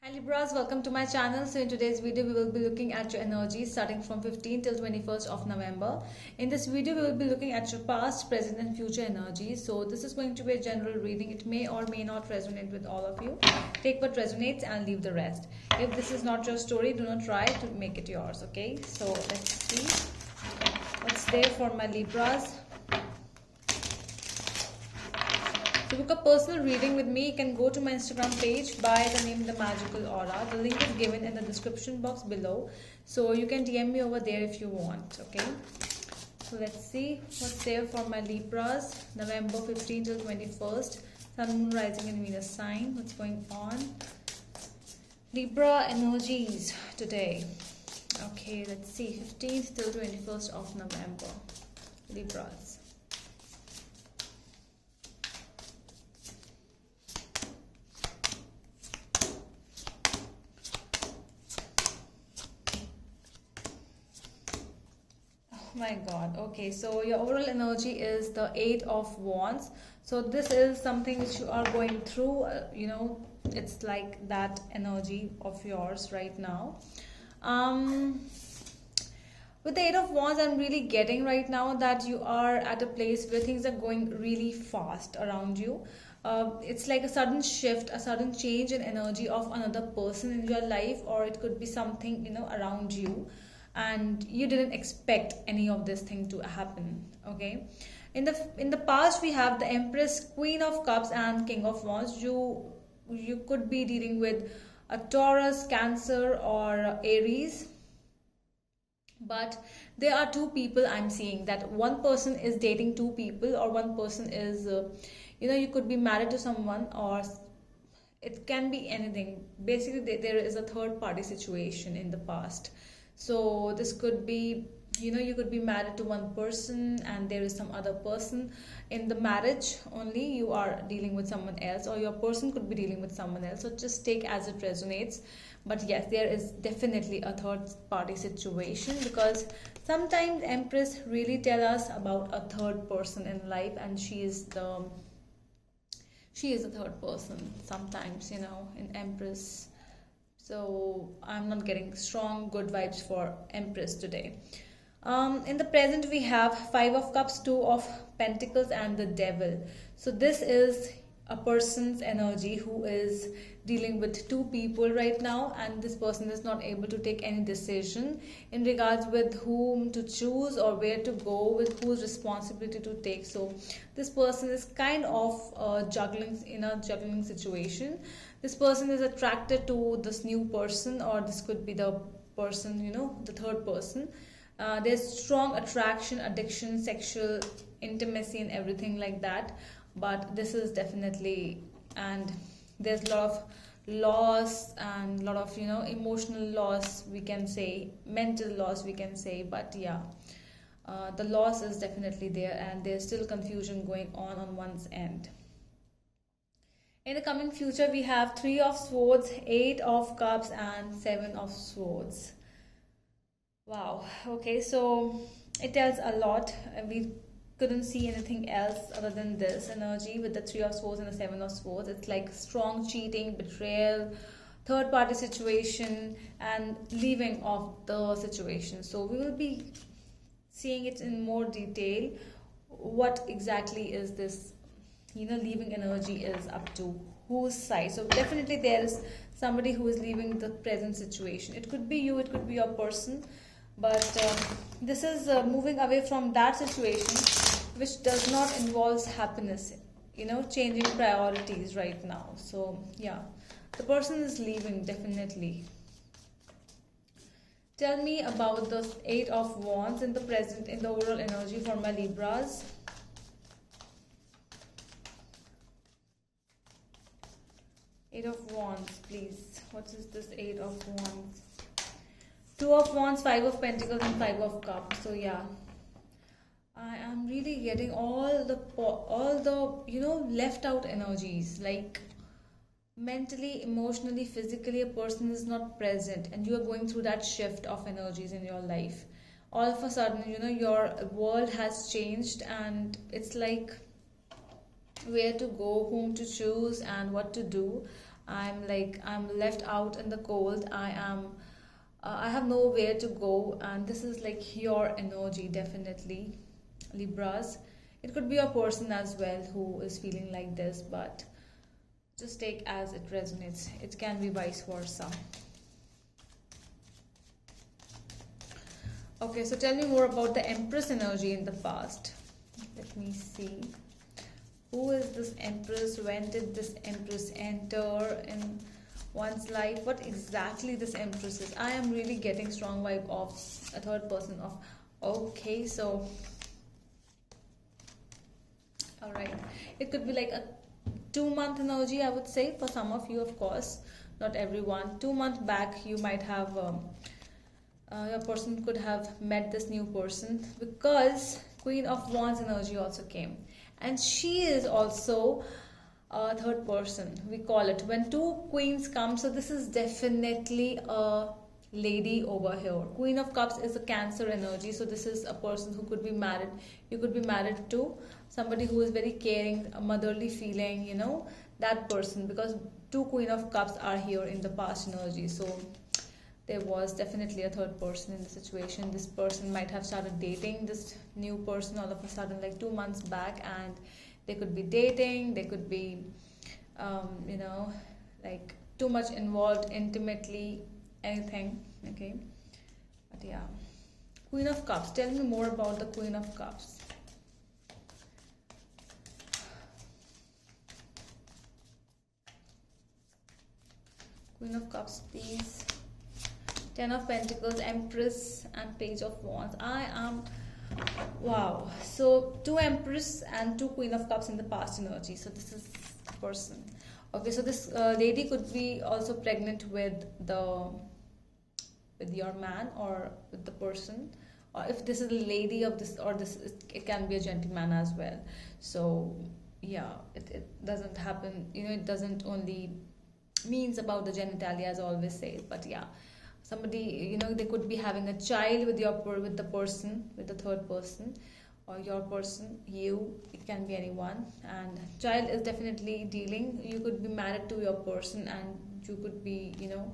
Hi Libras, welcome to my channel. So in today's video we will be looking at your energy starting from 15 till 21st of November. In this video we will be looking at your past, present and future energy. So this is going to be a general reading. It may or may not resonate with all of you. Take what resonates and leave the rest. If this is not your story, do not try to make it yours, okay? So let's see what's there for my Libras. To book a personal reading with me, you can go to my Instagram page by the name The Magical Aura. The link is given in the description box below. So you can DM me over there if you want, okay? So let's see what's there for my Libras. November 15 till 21st. Sun, Moon, Rising and Venus sign. What's going on? Libra energies today. Okay, let's see. 15th till 21st of November. Libras. My God. Okay, so your overall energy is the Eight of Wands. So this is something which you are going through, it's like that energy of yours right now. With the Eight of Wands, I'm really getting right now that you are at a place where things are going really fast around you. It's like a sudden shift, a sudden change in energy of another person in your life, or it could be something, around you, and you didn't expect any of this thing to happen. Okay, in the past we have the Empress, Queen of Cups and King of Wands. You could be dealing with a Taurus, Cancer or Aries, but there are two people I'm seeing. That one person is dating two people, or one person is you could be married to someone, or it can be anything. Basically there is a third party situation in the past. So this could be, you could be married to one person and there is some other person in the marriage. Only you are dealing with someone else, or your person could be dealing with someone else. So just take as it resonates. But yes, there is definitely a third party situation, because sometimes Empress really tell us about a third person in life, and she is the third person sometimes, in Empress. So I'm not getting strong good vibes for Empress today. In the present we have Five of Cups, Two of Pentacles and the Devil. So this is a person's energy who is dealing with two people right now, and this person is not able to take any decision in regards with whom to choose or where to go, with whose responsibility to take. So this person is kind of juggling in a juggling situation. This person is attracted to this new person, or this could be the person, the third person. There's strong attraction, addiction, sexual intimacy and everything like that. But this is definitely, and there's a lot of loss and a lot of emotional loss, we can say, mental loss we can say. But yeah, the loss is definitely there, and there's still confusion going on one's end. In the coming future we have Three of Swords, Eight of Cups and Seven of Swords. Wow. Okay, so it tells a lot. We couldn't see anything else other than this energy with the Three of Swords and the Seven of Swords. It's like strong cheating, betrayal, third party situation and leaving of the situation. So we will be seeing it in more detail, what exactly is this leaving energy is up to whose side. So definitely there is somebody who is leaving the present situation. It could be you, it could be your person, but this is moving away from that situation which does not involve happiness, changing priorities right now. So yeah, the person is leaving definitely. Tell me about the Eight of Wands in the present, in the overall energy for my Libras. Eight of Wands, please. What is this Eight of Wands? Two of Wands, Five of Pentacles and Five of Cups. So yeah, I am really getting all the left out energies, like mentally, emotionally, physically a person is not present, and you are going through that shift of energies in your life. All of a sudden, your world has changed, and it's like where to go, whom to choose and what to do. I'm left out in the cold. I have nowhere to go, and this is like your energy, definitely, Libras. It could be a person as well who is feeling like this, but just take as it resonates. It can be vice versa. Okay, so tell me more about the Empress energy in the past. Let me see. Who is this Empress? When did this Empress enter in one's life? What exactly this Empress is? I am really getting strong vibe of a third person of. Okay, so all right, it could be like a 2 month energy, I would say, for some of you, of course, not everyone. 2 months back, you might have your person could have met this new person, because Queen of Wands energy also came, and she is also a third person, we call it, when two queens come. So this is definitely a lady over here. Queen of Cups is a Cancer energy, so this is a person who could be married. You could be married to somebody who is very caring, a motherly feeling, you know, that person, because two Queen of Cups are here in the past energy. So there was definitely a third person in the situation. This person might have started dating this new person all of a sudden, like 2 months back, and they could be dating, they could be you know, like too much involved intimately, anything. Okay, but yeah, Queen of Cups, tell me more about the Queen of Cups. Queen of Cups, please. Ten of Pentacles, Empress, and Page of Wands. I am, wow, so two Empress and two Queen of Cups in the past energy. So this is the person. Okay, so this lady could be also pregnant with your man, or with the person, or if this is a lady of this, or this it can be a gentleman as well. So yeah, it doesn't happen, you know, it doesn't only means about the genitalia, as I always say, but yeah, somebody, you know, they could be having a child with with the person, with the third person, or your person, you, it can be anyone, and child is definitely dealing. You could be married to your person, and you could be, you know,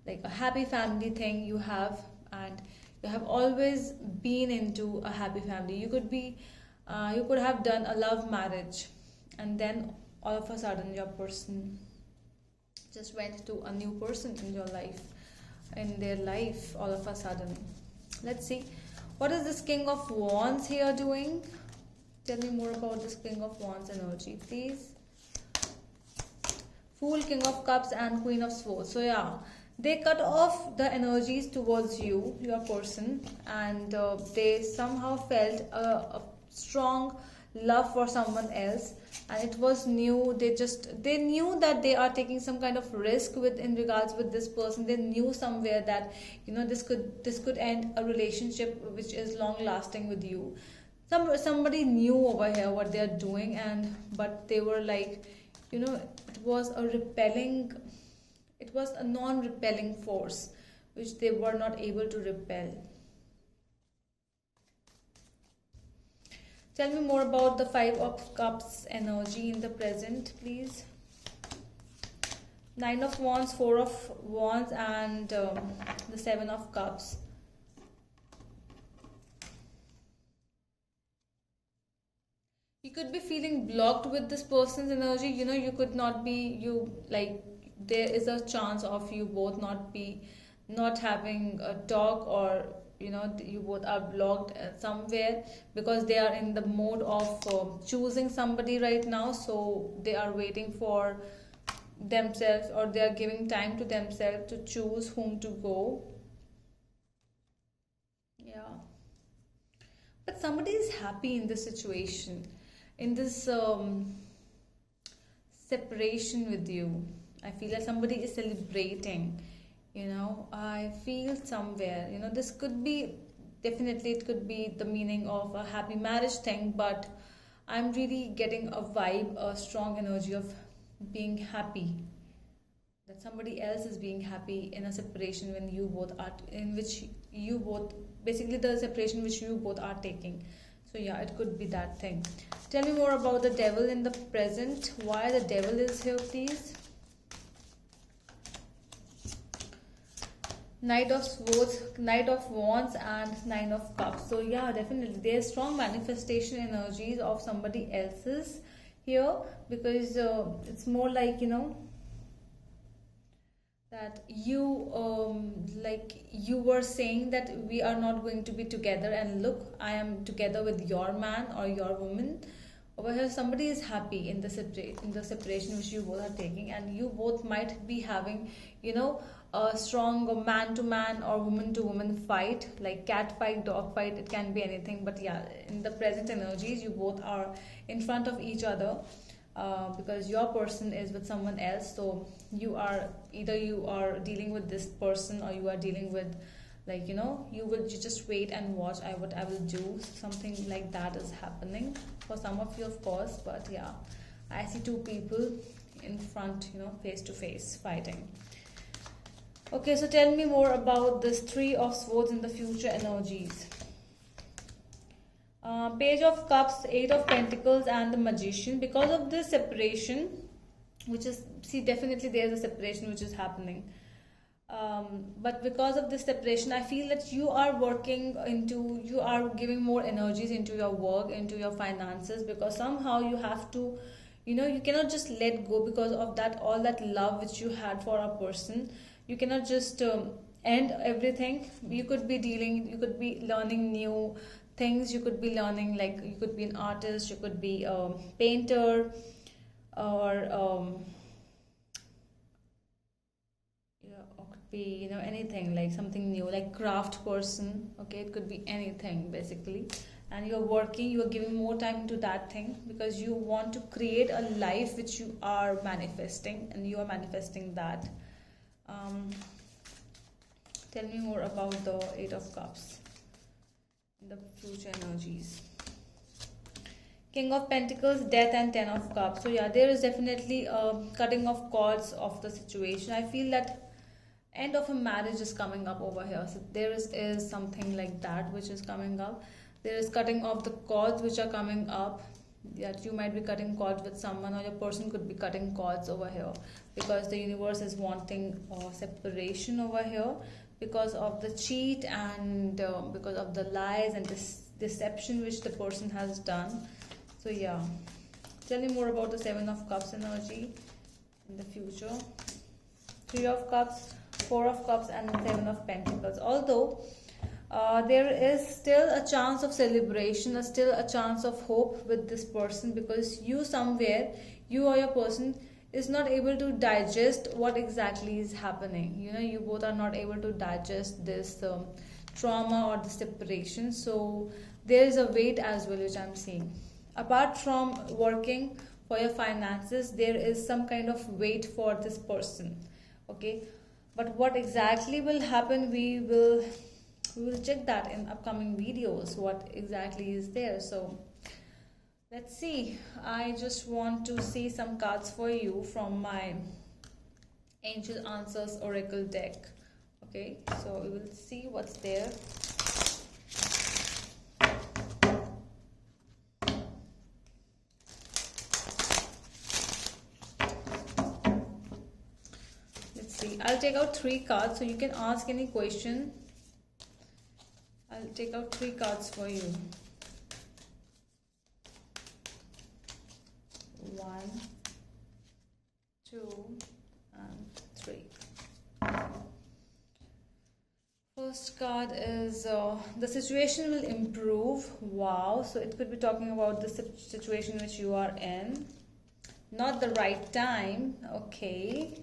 like a happy family thing you have, and you have always been into a happy family. You could be you could have done a love marriage, and then all of a sudden your person just went to a new person in your life, in their life, all of a sudden. Let's see, what is this King of Wands here doing? Tell me more about this King of Wands energy, please. Fool, King of Cups, and Queen of Swords. So yeah, they cut off the energies towards you, your person, and they somehow felt a strong love for someone else, and it was new. They knew that they are taking some kind of risk with, in regards with this person. They knew somewhere that, you know, this could end a relationship which is long lasting with you. Somebody knew over here what they are doing, and but they were like, you know, it was a non-repelling force which they were not able to repel. Tell me more about the Five of Cups energy in the present, please. Nine of Wands, Four of Wands, and the Seven of Cups. You could be feeling blocked with this person's energy. You know, you could not be, there is a chance of you both not having a talk, or you know, you both are blocked somewhere, because they are in the mode of choosing somebody right now. So they are waiting for themselves, or they are giving time to themselves to choose whom to go. Yeah, but somebody is happy in this situation, in this separation with you. I feel like somebody is celebrating, you know. I feel somewhere, you know, this could be, definitely it could be the meaning of a happy marriage thing, but I'm really getting a vibe, a strong energy of being happy, that somebody else is being happy in a separation when you both are, in which you both, basically the separation which you both are taking. So yeah, it could be that thing. Tell me more about the Devil in the present. Why the Devil is here, please. Knight of Swords, Knight of Wands, and Nine of Cups. So yeah, definitely there's strong manifestation energies of somebody else's here, because it's more like, you know, that you like you were saying that we are not going to be together, and look, I am together with your man or your woman. Over here somebody is happy in the separation which you both are taking, and you both might be having, you know, a strong man to man or woman to woman fight, like cat fight, dog fight, it can be anything. But yeah, in the present energies you both are in front of each other, because your person is with someone else. So you are, either you are dealing with this person, or you are dealing with, like, you know, you just wait and watch what I will do. Something like that is happening for some of you, of course. But yeah, I see two people in front, you know, face to face fighting. Okay, so tell me more about this Three of Swords in the future energies. Page of Cups, Eight of Pentacles, and the Magician. Because of this separation, which is, see, definitely there's a separation which is happening. But because of this separation, I feel that you are you are giving more energies into your work, into your finances, because somehow you have to, you know, you cannot just let go because of that, all that love which you had for a person. You cannot just end everything. You could be learning new things. You could be learning, like, you could be an artist, you could be a painter, or could be, you know, anything, like something new, like craft person. Okay, it could be anything basically. And you're working, you're giving more time to that thing, because you want to create a life which you are manifesting, and you are manifesting that. Tell me more about the Eight of Cups, the future energies. King of Pentacles, Death, and Ten of Cups. So yeah, there is definitely a cutting of cords of the situation. I feel that end of a marriage is coming up over here. So there is something like that which is coming up. There is cutting of the cords which are coming up. That you might be cutting cords with someone, or your person could be cutting cords over here, because the universe is wanting separation over here, because of the cheat, and because of the lies and this deception which the person has done. So yeah, tell me more about the Seven of Cups energy in the future. Three of Cups, Four of Cups, and the Seven of Pentacles. Although there is still a chance of celebration, still a chance of hope with this person, because you or your person is not able to digest what exactly is happening. You know, you both are not able to digest this trauma or the separation. So there is a weight as well, which I'm seeing. Apart from working for your finances, there is some kind of weight for this person. Okay, but what exactly will happen, we will check that in upcoming videos, what exactly is there. So let's see. I just want to see some cards for you from my Angel Answers Oracle deck. Okay, so we will see what's there. Let's see. I'll take out 3 cards, so you can ask any question. I'll take out 3 cards for you. 1, 2, and 3. First card is the situation will improve. Wow, so it could be talking about the situation which you are in. Not the right time. Okay.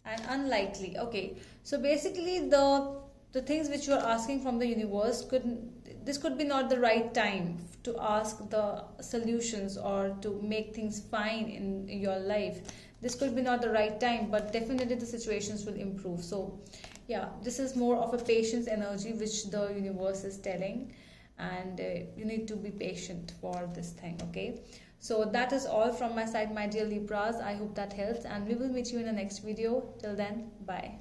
And unlikely. Okay, so basically the things which you are asking from the universe could be not the right time to ask the solutions or to make things fine in your life. This could be not the right time, but definitely the situations will improve. So yeah, this is more of a patience energy which the universe is telling, and you need to be patient for this thing. Okay, so that is all from my side, my dear Libras. I hope that helps, and we will meet you in the next video. Till then, bye.